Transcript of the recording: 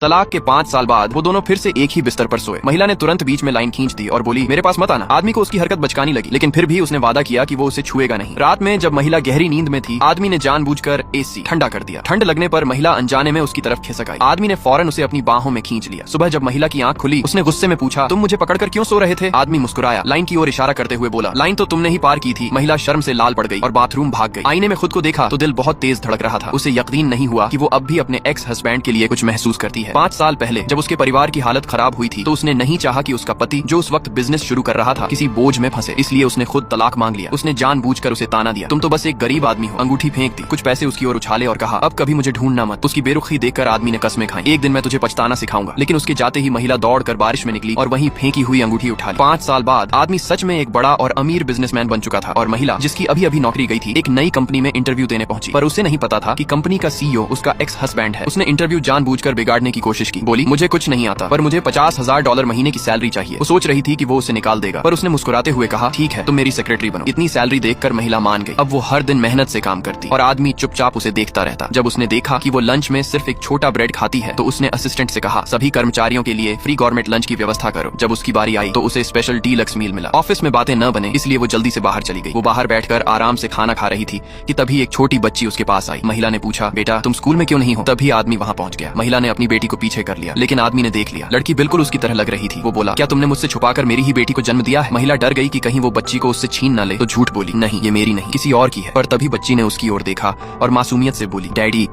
तलाक के 5 साल बाद वो दोनों फिर से एक ही बिस्तर पर सोए। महिला ने तुरंत बीच में लाइन खींच दी और बोली, मेरे पास मत आना। आदमी को उसकी हरकत बचकानी लगी, लेकिन फिर भी उसने वादा किया कि वो उसे छुएगा नहीं। रात में जब महिला गहरी नींद में थी, आदमी ने जानबूझकर एसी ठंडा कर दिया। ठंड लगने पर महिला अनजाने में उसकी तरफ खिसक आई। आदमी ने फौरन उसे अपनी बाहों में खींच लिया। सुबह जब महिला की आंख खुली, उसने गुस्से में पूछा, तुम मुझे पकड़कर क्यों सो रहे थे? आदमी मुस्कुराया, लाइन की ओर इशारा करते हुए बोला, लाइन तो तुमने ही पार की थी। महिला शर्म से लाल पड़ गई और बाथरूम भाग गई। आईने में खुद को देखा तो दिल बहुत तेज धड़क रहा था। उसे यकीन नहीं हुआ कि वो अब भी अपने एक्स हस्बैंड के लिए कुछ महसूस करती है। 5 साल पहले जब उसके परिवार की हालत खराब हुई थी तो उसने नहीं चाहा कि उसका पति, जो उस वक्त बिजनेस शुरू कर रहा था, किसी बोझ में फंसे। इसलिए उसने खुद तलाक मांग लिया। उसने जानबूझकर उसे ताना दिया, तुम तो बस एक गरीब आदमी हो। अंगूठी फेंक दी, कुछ पैसे उसकी ओर उछाले और कहा, अब कभी मुझे ढूंढना मत। उसकी बेरुखी देखकर आदमी ने कस्में खाई, एक दिन मैं तुझे पछताना सिखाऊंगा। लेकिन उसके जाते ही महिला दौड़कर बारिश में निकली और वहीं फेंकी हुई अंगूठी उठा ली। 5 साल बाद आदमी सच में एक बड़ा और अमीर बिजनेसमैन बन चुका था और महिला, जिसकी अभी अभी नौकरी गई थी, एक नई कंपनी में इंटरव्यू देने पहुंची। पर उसे नहीं पता था कि कंपनी का सीईओ उसका एक्स हस्बैंड है। उसने इंटरव्यू जानबूझकर बिगाड़ने की कोशिश की। बोली, मुझे कुछ नहीं आता, पर मुझे $50,000 महीने की सैलरी चाहिए। वो सोच रही थी कि वो उसे निकाल देगा, पर उसने मुस्कुराते हुए कहा, ठीक है, तुम मेरी सेक्रेटरी बनो। इतनी सैलरी देखकर महिला मान गई। अब वो हर दिन मेहनत से काम करती और आदमी चुपचाप उसे देखता रहता। जब उसने देखा कि वो लंच में सिर्फ एक छोटा ब्रेड खाती है तो उसने असिस्टेंट से कहा, सभी कर्मचारियों के लिए फ्री गवर्नमेंट लंच की व्यवस्था करो। जब उसकी बारी आई तो उसे स्पेशल डीलक्स मील मिला। ऑफिस में बातें न बने इसलिए वो जल्दी से बाहर चली गई। वो बाहर बैठकर आराम से खाना खा रही थी कि तभी एक छोटी बच्ची उसके पास आई। महिला ने पूछा, बेटा तुम स्कूल में क्यों नहीं हो? तभी आदमी वहाँ पहुँच गया। महिला ने अपनी बेटी को पीछे कर लिया, लेकिन आदमी ने देख लिया, लड़की बिल्कुल उसकी तरह लग रही थी। वो बोला, क्या तुमने मुझसे छुपाकर मेरी ही बेटी को जन्म दिया है? महिला डर गई कि कहीं वो बच्ची को उससे छीन न ले, तो झूठ बोली, नहीं ये मेरी नहीं, किसी और की है। पर तभी बच्ची ने उसकी ओर देखा और मासूमियत से बोली, डैडी